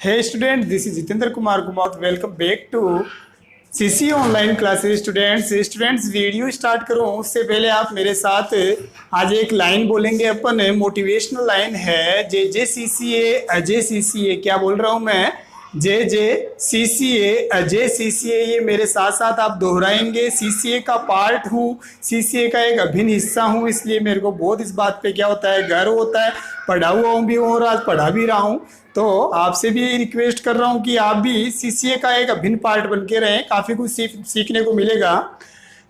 Hey students, this is Jitendra Kumar Kumar. Welcome back to CC online classes. Students video start करूं उससे पहले आप मेरे साथ आज एक लाइन बोलेंगे। अपन मोटिवेशनल लाइन है जे जे सी सी ए अजय सी सी ए। क्या बोल रहा हूं मैं? जे जे सी सी ए अजय सी सी ए। ये मेरे साथ साथ आप दोहराएंगे। सी सी ए का पार्ट हूँ, सी सी ए का एक अभिन्न हिस्सा हूँ, इसलिए मेरे को बहुत इस बात पे क्या होता है, गर्व होता है। पढ़ा हुआ हूँ भी और आज पढ़ा भी रहा हूँ, तो आपसे भी रिक्वेस्ट कर रहा हूँ कि आप भी सीसीए का एक अभिन्न पार्ट बन के रहें। काफ़ी कुछ सीखने को मिलेगा।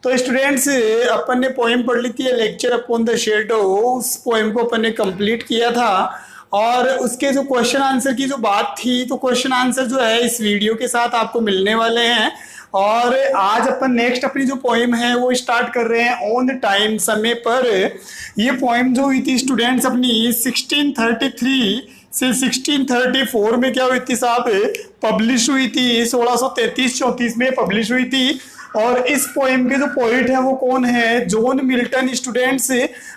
तो स्टूडेंट्स, अपन ने पोएम पढ़ ली थी लेक्चर अपॉन द शेडो। उस पोएम को अपन ने कंप्लीट किया था और उसके जो क्वेश्चन आंसर की जो बात थी, तो क्वेश्चन आंसर जो है इस वीडियो के साथ आपको मिलने वाले हैं। और आज अपन नेक्स्ट अपनी जो पोएम है वो स्टार्ट कर रहे हैं ऑन टाइम, समय पर। ये पोएम जो हुई थी स्टूडेंट्स अपनी 1633 से 1634 में क्या हुई थी साहब, पब्लिश हुई थी। 1633-34 में पब्लिश हुई थी। और इस पोएम के जो पोइट है वो कौन है? John Milton. स्टूडेंट्स,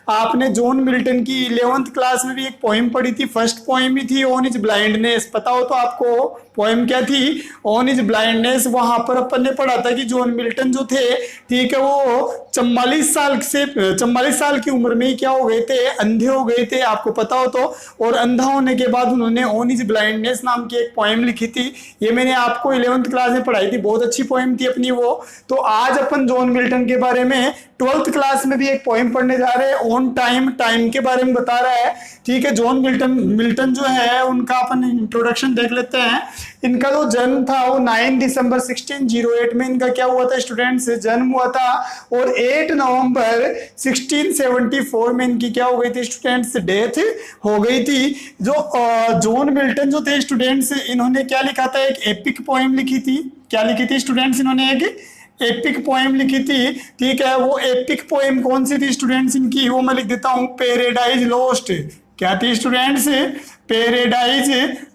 आपने जॉन मिल्टन की 11th क्लास में भी एक पोएम पढ़ी थी, फर्स्ट पोएम ही थी ऑन इज ब्लाइंडनेस। पता हो तो आपको पोएम क्या थी? On is blindness. वहां पर अपन ने पढ़ा था कि जॉन मिल्टन जो थे, ठीक है, वो 44 साल की उम्र में ही क्या हो गए थे, अंधे हो गए थे, आपको पता हो तो। और अंधा होने के बाद उन्होंने ऑन इज ब्लाइंडनेस नाम की एक पोएम लिखी थी। ये मैंने आपको 11th क्लास में पढ़ाई थी, बहुत अच्छी पोएम थी अपनी वो। तो आज अपन जॉन मिल्टन के बारे में 12th क्लास में भी एक पोएम पढ़ने जा रहे हैं, ऑन टाइम। टाइम के बारे में बता रहा है, ठीक है। जॉन मिल्टन जो है उनका अपन इंट्रोडक्शन देख लेते हैं। इनका जो जन्म था वो 9 दिसंबर 1608 में इनका क्या हुआ था स्टूडेंट्स, जन्म हुआ था। और 8 नवंबर 1674 में इनकी क्या हो गई थी स्टूडेंट्स, डेथ हो गई थी। जो जॉन मिल्टन जो थे स्टूडेंट्स, इन्होंने क्या लिखा था, एक एपिक पोएम लिखी थी। क्या लिखी थी स्टूडेंट्स? इन्होंने एक एपिक पोएम लिखी थी, ठीक है। वो एपिक पोएम कौन सी थी स्टूडेंट्स इनकी, वो मैं लिख देता हूँ, पैराडाइज लॉस्ट। क्या थी स्टूडेंट्स? पैराडाइज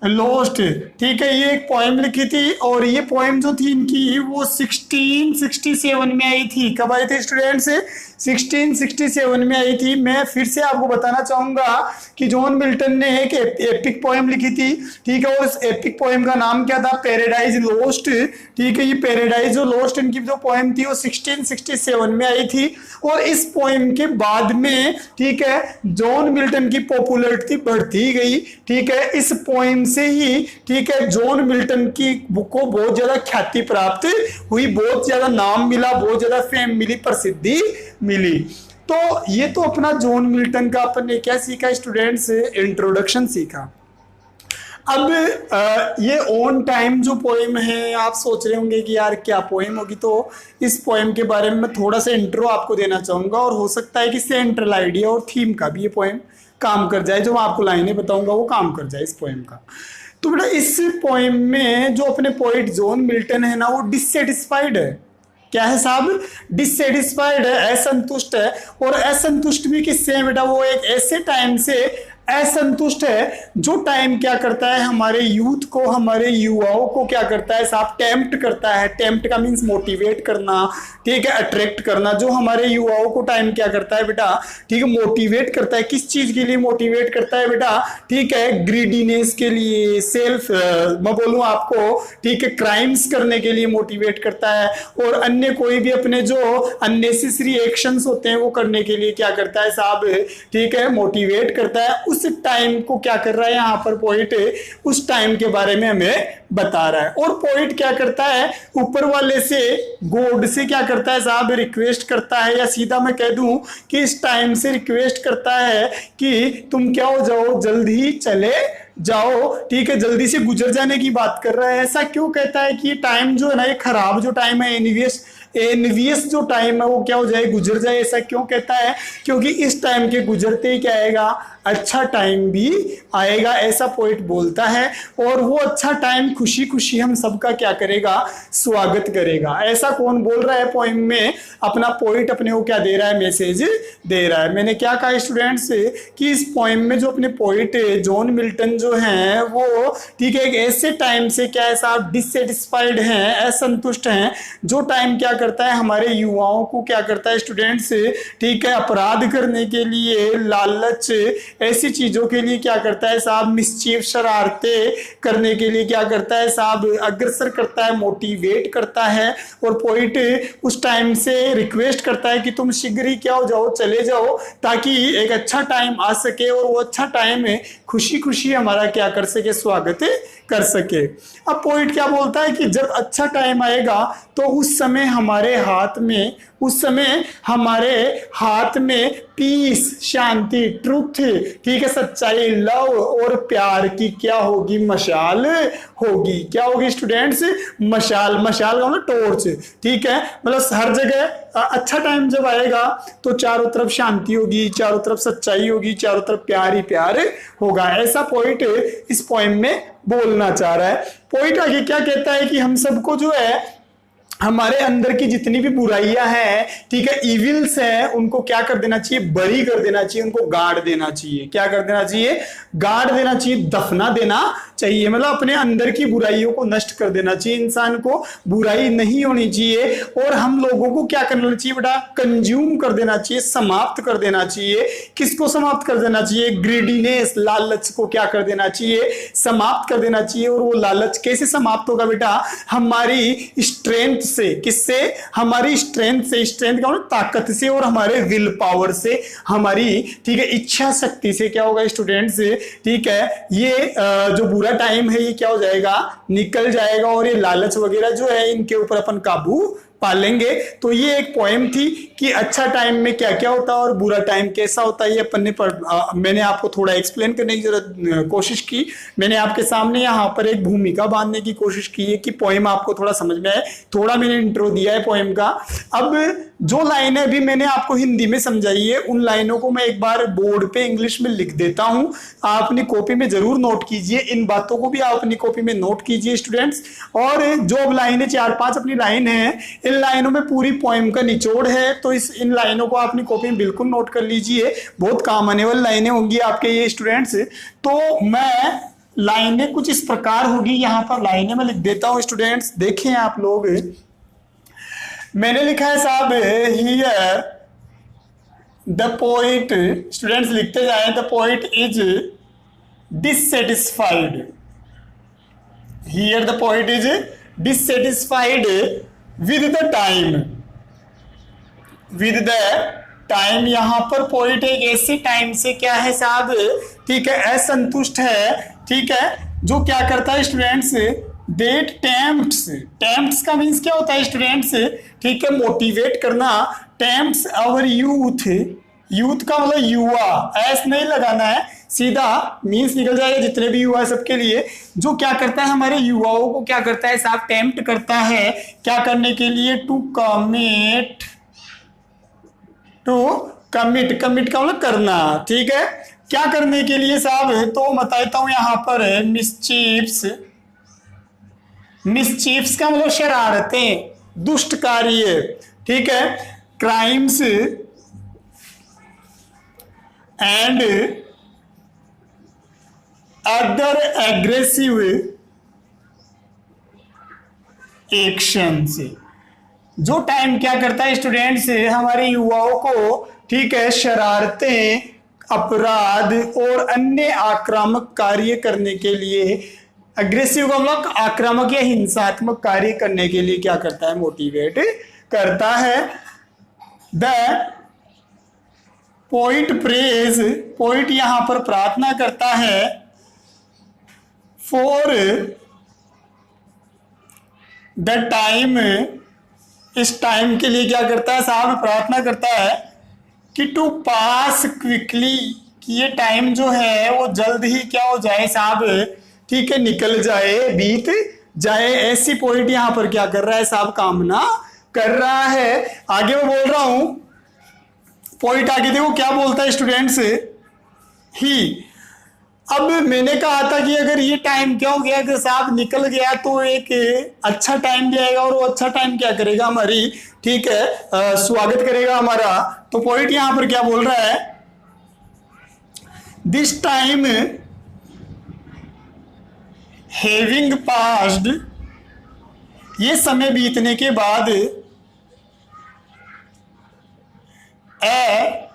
लॉस्ट, ठीक है। ये एक पोएम लिखी थी और ये पोएम जो थी इनकी वो 1667 में आई थी। कब आई थी स्टूडेंट्स? 1667 में आई थी। मैं फिर से आपको बताना चाहूंगा कि जॉन मिल्टन ने एक एपिक पोएम लिखी थी, ठीक है। और उस एपिक पोएम का नाम क्या था? पैराडाइज लॉस्ट, ठीक है। ये पैराडाइज लॉस्ट इनकी जो पोएम थी वो 1667 में आई थी। और इस पोएम के बाद में, ठीक है, जॉन मिल्टन की पॉपुलैरिटी बढ़ती गई, ठीक है। इस पोएम से ही, ठीक है, जॉन मिल्टन की बुक को बहुत ज्यादा ख्याति प्राप्त हुई, बहुत ज्यादा नाम मिला, बहुत ज्यादा फेम मिली, प्रसिद्धि मिली। तो ये तो अपना जॉन मिल्टन का अपन ने क्या सीखा स्टूडेंट्स, इंट्रोडक्शन सीखा। अब ये ऑन टाइम जो पोएम है, आप सोच रहे होंगे कि यार क्या पोएम होगी। तो इस पोएम के बारे में मैं थोड़ा सा इंट्रो आपको देना चाहूंगा और हो सकता है कि सेंट्रल आइडिया और थीम का भी ये पोएम काम कर जाए। जो मैं आपको लाइनें बताऊंगा वो काम कर जाए इस पोएम का। तो बेटा इस पोएम में जो अपने पोइट जॉन मिल्टन है ना, वो डिससेटिस्फाइड है। क्या है साहब? डिससेटिस्फाइड है, असंतुष्ट है। और असंतुष्ट भी किससे है बेटा? वो एक ऐसे टाइम से असंतुष्ट है जो टाइम क्या करता है, हमारे यूथ को, हमारे युवाओं को क्या करता है साहब, टेम्प्ट करता है। टेम्प्ट का मीन्स मोटिवेट करना, ठीक है, अट्रैक्ट करना। जो हमारे युवाओं को टाइम क्या करता है बेटा, ठीक है, मोटिवेट करता है। किस चीज के लिए मोटिवेट करता है बेटा? ठीक है, ग्रीडीनेस के लिए, सेल्फ मैं बोलूं आपको, ठीक है, क्राइम्स करने के लिए मोटिवेट करता है। और अन्य कोई भी अपने जो अननेसेसरी एक्शंस होते हैं वो करने के लिए क्या करता है साहब, ठीक है, मोटिवेट करता है। उस टाइम को क्या कर रहा है यहाँ पर पोइट, उस टाइम के बारे में हमें बता रहा है। और पोइट क्या करता है, ऊपर वाले से, गॉड से क्या करता है साहब, रिक्वेस्ट करता है, या सीधा मैं कह दूं कि इस टाइम से रिक्वेस्ट करता है कि तुम क्या हो जाओ, जल्दी चले जाओ, ठीक है, जल्दी से गुजर जाने की बात कर रहा है। ऐसा क्यों कहता है कि टाइम जो है ना, ये खराब जो टाइम है, एनवियस जो टाइम है वो क्या हो जाए, गुजर जाए। ऐसा क्यों कहता है? क्योंकि इस टाइम के गुजरते ही क्या आएगा, अच्छा टाइम भी आएगा, ऐसा पोइट बोलता है। और वो अच्छा टाइम खुशी खुशी हम सबका क्या करेगा, स्वागत करेगा। ऐसा कौन बोल रहा है पोएम में? अपना पोइट अपने को क्या दे रहा है, मैसेज दे रहा है। मैंने क्या कहा स्टूडेंट्स कि इस पोएम में जो अपने पोइट जॉन मिल्टन जो हैं वो, ठीक है, एक ऐसे टाइम से क्या है साहब, डिससेटिस्फाइड हैं, असंतुष्ट हैं। जो टाइम क्या करता है, हमारे युवाओं को क्या करता है स्टूडेंट्स, ठीक है, अपराध करने के लिए, लालच, ऐसी चीजों के लिए क्या करता है साहब, मिसचीफ शरारतें करने के लिए क्या करता है साहब, अग्रसर करता है, मोटिवेट करता है। और पोइट उस टाइम से रिक्वेस्ट करता है कि तुम शीघ्र ही क्या हो जाओ, चले जाओ, ताकि एक अच्छा टाइम आ सके और वो अच्छा टाइम खुशी खुशी हमारा क्या कर सके, स्वागत कर सके। अब पोइट क्या बोलता है कि जब अच्छा टाइम आएगा तो उस समय हमारे हाथ में, उस समय हमारे हाथ में पीस, शांति, ट्रुथ, ठीक है, सच्चाई, लव और प्यार की क्या होगी, मशाल होगी। क्या होगी स्टूडेंट्स, मशाल। मशाल का मतलब टॉर्च, ठीक है, मतलब हर जगह अच्छा टाइम जब आएगा तो चारों तरफ शांति होगी, चारों तरफ सच्चाई होगी, चारों तरफ प्यार ही प्यार होगा। ऐसा पोइट इस पोएम में बोलना चाह रहा है। पोइट आगे क्या कहता है कि हम सबको जो है, हमारे अंदर की जितनी भी बुराइयां हैं, ठीक है, इविल्स हैं, उनको क्या कर देना चाहिए, बरी कर देना चाहिए, उनको गाड़ देना चाहिए। क्या कर देना चाहिए, गाड़ देना चाहिए, दफना देना चाहिए। मतलब अपने अंदर की बुराइयों को नष्ट कर देना चाहिए। इंसान को बुराई नहीं होनी चाहिए। और हम लोगों को क्या करना चाहिए बेटा, कंज्यूम कर देना चाहिए, समाप्त कर देना चाहिए। किसको समाप्त कर देना चाहिए, ग्रीडीनेस, लालच को क्या कर देना चाहिए, समाप्त कर देना चाहिए। और वो लालच कैसे समाप्त होगा बेटा, हमारी स्ट्रेंथ से। किससे, हमारी स्ट्रेंथ से। स्ट्रेंथ का मतलब ताकत से, और हमारे विल पावर से, हमारी, ठीक है, इच्छा शक्ति से। क्या होगा स्टूडेंट्स, ठीक है, ये जो बुरा टाइम है ये क्या हो जाएगा, निकल जाएगा। और ये लालच वगैरह जो है इनके ऊपर अपन काबू पालेंगे। तो ये एक पोएम थी कि अच्छा टाइम में क्या क्या होता है और बुरा टाइम कैसा होता है। ये अपन ने मैंने आपको थोड़ा एक्सप्लेन करने की जरूरत कोशिश की। मैंने आपके सामने यहाँ पर एक भूमिका बांधने की कोशिश की है कि पोएम आपको थोड़ा समझ में आए। थोड़ा मैंने इंट्रो दिया है पोएम का। अब जो लाइनें अभी मैंने आपको हिंदी में समझाई है, उन लाइनों को मैं एक बार बोर्ड पे इंग्लिश में लिख देता हूं। आप अपनी कॉपी में जरूर नोट कीजिए। इन बातों को भी आप अपनी कॉपी में नोट कीजिए स्टूडेंट्स। और जो अब लाइनें 4-5 अपनी लाइन है, इन लाइनों में पूरी पोएम का निचोड़ है। तो इन लाइनों को अपनी कॉपी में बिल्कुल नोट कर लीजिए। बहुत काम आने वाली लाइनें होंगी आपके ये स्टूडेंट्स। तो मैं लाइनें कुछ इस प्रकार होगी, यहाँ पर लाइनें मैं लिख देता हूं स्टूडेंट्स, देखें आप लोग। मैंने लिखा है साहब, हियर द पोइट, स्टूडेंट्स लिखते जाए, the poet is dissatisfied. Here the poet is dissatisfied with the time. With the time, यहां पर पोइट एक ऐसे टाइम से क्या है साहब, ठीक है, असंतुष्ट है, ठीक है, जो क्या करता है स्टूडेंट्स, डेट टेम्प्ट्स। टेम्प्ट्स का मीन्स क्या होता है स्टूडेंट्स, ठीक है, मोटिवेट करना। टेम्प्ट्स आवर यूथ। यूथ का मतलब युवा, एस नहीं लगाना है, सीधा मीन्स निकल जाएगा जितने भी युवा सबके लिए। जो क्या करता है, हमारे युवाओं को क्या करता है साहब, टेम्प्ट करता है क्या करने के लिए, to commit. To commit, commit का मतलब करना, ठीक है, क्या करने के लिए साहब, तो बताता हूं यहां पर है मिसचीफ्स। मिसचीफ्स का मतलब शरारतें, दुष्ट कार्य, ठीक है, crimes and other aggressive actions. जो टाइम क्या करता है स्टूडेंट्स, हमारे युवाओं को, ठीक है, शरारतें, अपराध और अन्य आक्रामक कार्य करने के लिए, अग्रेसिव का मतलब आक्रामक या हिंसात्मक कार्य करने के लिए क्या करता है, मोटिवेट करता है। द पोइट प्रेज, पोइट यहां पर प्रार्थना करता है, फॉर द टाइम, इस टाइम के लिए क्या करता है साहब, प्रार्थना करता है कि टू पास क्विकली, कि ये टाइम जो है वो जल्द ही क्या हो जाए साहब, ठीक है, निकल जाए, बीत जाए। ऐसी पोइट यहां पर क्या कर रहा है साहब, कामना कर रहा है। आगे मैं बोल रहा हूं, पोइट आगे देखो क्या बोलता है स्टूडेंट्स, ही। अब मैंने कहा था कि अगर ये टाइम क्या हो गया कि साहब निकल गया तो एक अच्छा टाइम भी आएगा, और वो अच्छा टाइम क्या करेगा, हमारी, ठीक है, स्वागत करेगा हमारा। तो पोइट यहां पर क्या बोल रहा है, दिस टाइम हैविंग पास्ड, ये समय बीतने के बाद, a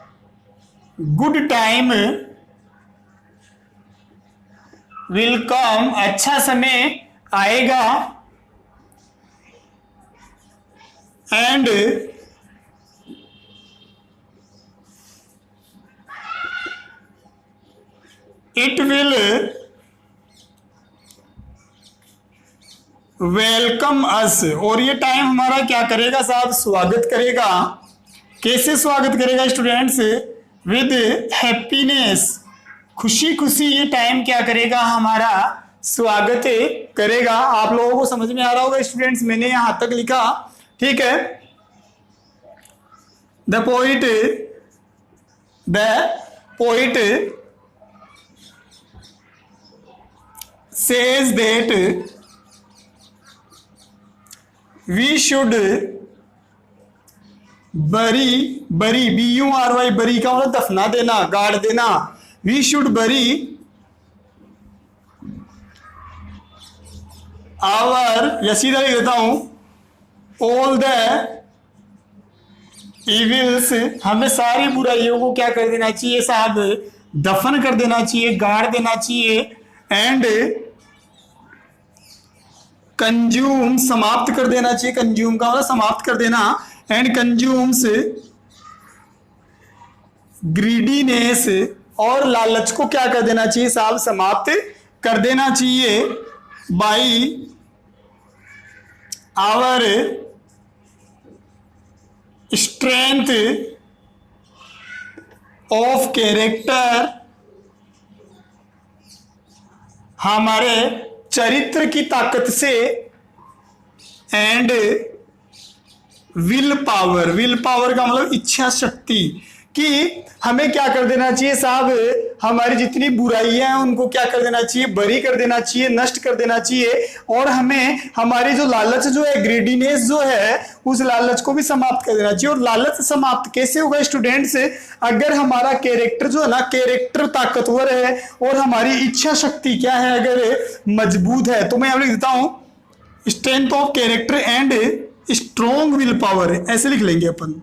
good time will come, अच्छा समय आएगा, एंड इट विल वेलकम अस, और ये टाइम हमारा क्या करेगा साहब, स्वागत करेगा। कैसे स्वागत करेगा स्टूडेंट्स, विद हैप्पीनेस, खुशी खुशी ये टाइम क्या करेगा, हमारा स्वागत करेगा। आप लोगों को समझ में आ रहा होगा स्टूडेंट्स, मैंने यहां तक लिखा, ठीक है। The poet says that we should bury, bury, bury का मतलब दफना देना, गाड़ देना। we should bury our, या सीधा लिख देता हूं, all the evils, हमें सारी बुराइयों को क्या कर देना चाहिए साहब, दफन कर देना चाहिए, गाड़ देना चाहिए। एंड कंज्यूम, समाप्त कर देना चाहिए, कंज्यूम का मतलब समाप्त कर देना। एंड कंज्यूम्स ग्रीडीनेस, और लालच को क्या कर देना चाहिए साहब, समाप्त कर देना चाहिए। By our strength of character, हमारे चरित्र की ताकत से। एंड विल पावर का मतलब इच्छा शक्ति, कि हमें क्या कर देना चाहिए साहब, हमारी जितनी बुराइयां हैं उनको क्या कर देना चाहिए, बरी कर देना चाहिए, नष्ट कर देना चाहिए। और हमें हमारी जो लालच जो है, ग्रीडीनेस जो है, उस लालच को भी समाप्त कर देना चाहिए। और लालच समाप्त कैसे होगा स्टूडेंट्स, अगर हमारा कैरेक्टर जो है ना, कैरेक्टर ताकतवर है और हमारी इच्छा शक्ति क्या है, अगर मजबूत है। तो मैं यहाँ लिख देता हूं, strength of character and strong will power, ऐसे लिख लेंगे अपन।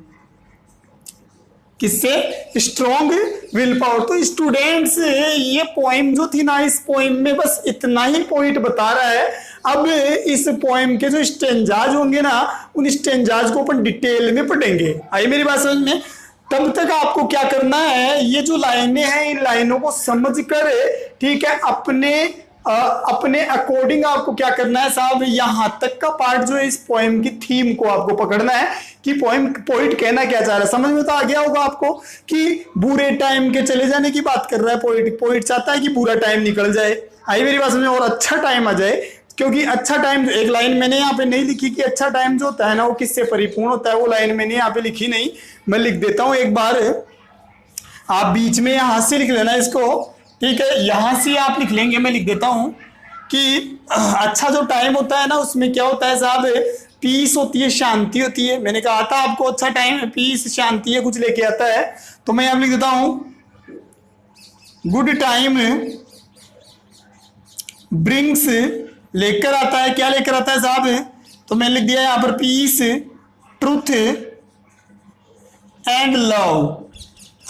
किससे, स्ट्रॉन्ग विल पावर। तो स्टूडेंट्स ये पोएम जो थी ना, इस पोएम में बस इतना ही पॉइंट बता रहा है। अब इस पोएम के जो स्टेंजाज होंगे ना, उन स्टेंजाज को अपन डिटेल में पढ़ेंगे। आई मेरी बात समझ में? तब तक आपको क्या करना है, ये जो लाइनें हैं इन लाइनों को समझ कर, ठीक है, अपने अकॉर्डिंग आपको क्या करना है साहब, यहां तक का पार्ट जो है इस पोएम की थीम को आपको पकड़ना है कि पोइट कहना क्या चाह रहा है। समझ में तो आ गया होगा आपको कि बुरे टाइम के चले जाने की बात कर रहा है पोइट चाहता है कि बुरा टाइम निकल जाए। आई मेरी बात समझ में? और अच्छा टाइम आ जाए, क्योंकि अच्छा टाइम, एक लाइन मैंने यहाँ पे नहीं लिखी कि अच्छा टाइम जो होता है ना वो किससे परिपूर्ण होता है, वो लाइन मैंने यहाँ पे लिखी नहीं, मैं लिख देता हूं एक बार, आप बीच में यहां से लिख लेना इसको, ठीक है। यहां से आप लिख लेंगे, मैं लिख देता हूं कि अच्छा जो टाइम होता है ना, उसमें क्या होता है साहब, पीस होती है, शांति होती है। मैंने कहा था आपको, अच्छा टाइम पीस, शांति है, कुछ लेके आता है। तो मैं यहां लिख देता हूं, गुड टाइम ब्रिंग्स, लेकर आता है, क्या लेकर आता है साहब, तो मैंने लिख दिया यहां पर पीस, ट्रुथ एंड लव।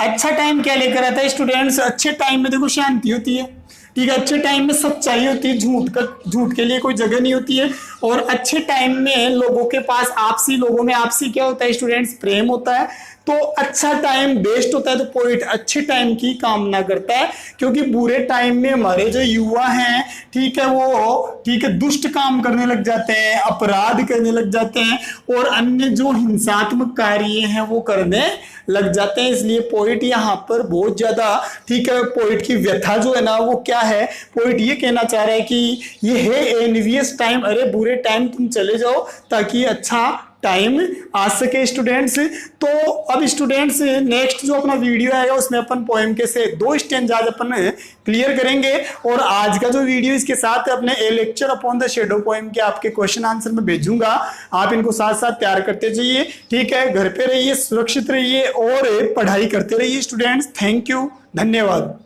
अच्छा टाइम क्या लेकर आता है स्टूडेंट्स, अच्छे टाइम में देखो शांति होती है, ठीक है। अच्छे टाइम में सच्चाई होती है, झूठ के लिए कोई जगह नहीं होती है। और अच्छे टाइम में लोगों के पास लोगों में आपसी क्या होता है स्टूडेंट्स, प्रेम होता है। तो अच्छा टाइम बेस्ट होता है। तो पोइट अच्छे टाइम की कामना करता है, क्योंकि बुरे टाइम में हमारे जो युवा हैं, ठीक है, वो ठीक है दुष्ट काम करने लग जाते हैं, अपराध करने लग जाते हैं, और अन्य जो हिंसात्मक कार्य हैं वो करने लग जाते हैं। इसलिए पोइट यहाँ पर बहुत ज्यादा, ठीक है, पोइट की व्यथा जो है ना वो क्या है, पोइट ये कहना चाह रहा है कि ये है एनवियस टाइम, अरे बुरे टाइम तुम चले जाओ ताकि अच्छा टाइम आ सके स्टूडेंट्स। तो अब स्टूडेंट्स नेक्स्ट जो अपना वीडियो आएगा उसमें अपन पोएम के से 2 स्टेंजाज अपन क्लियर करेंगे। और आज का जो वीडियो इसके साथ अपने a lecture upon the shadow poem के आपके क्वेश्चन आंसर में भेजूंगा, आप इनको साथ साथ तैयार करते जाइए, ठीक है। घर पे रहिए, सुरक्षित रहिए और पढ़ाई करते रहिए स्टूडेंट्स। थैंक यू, धन्यवाद।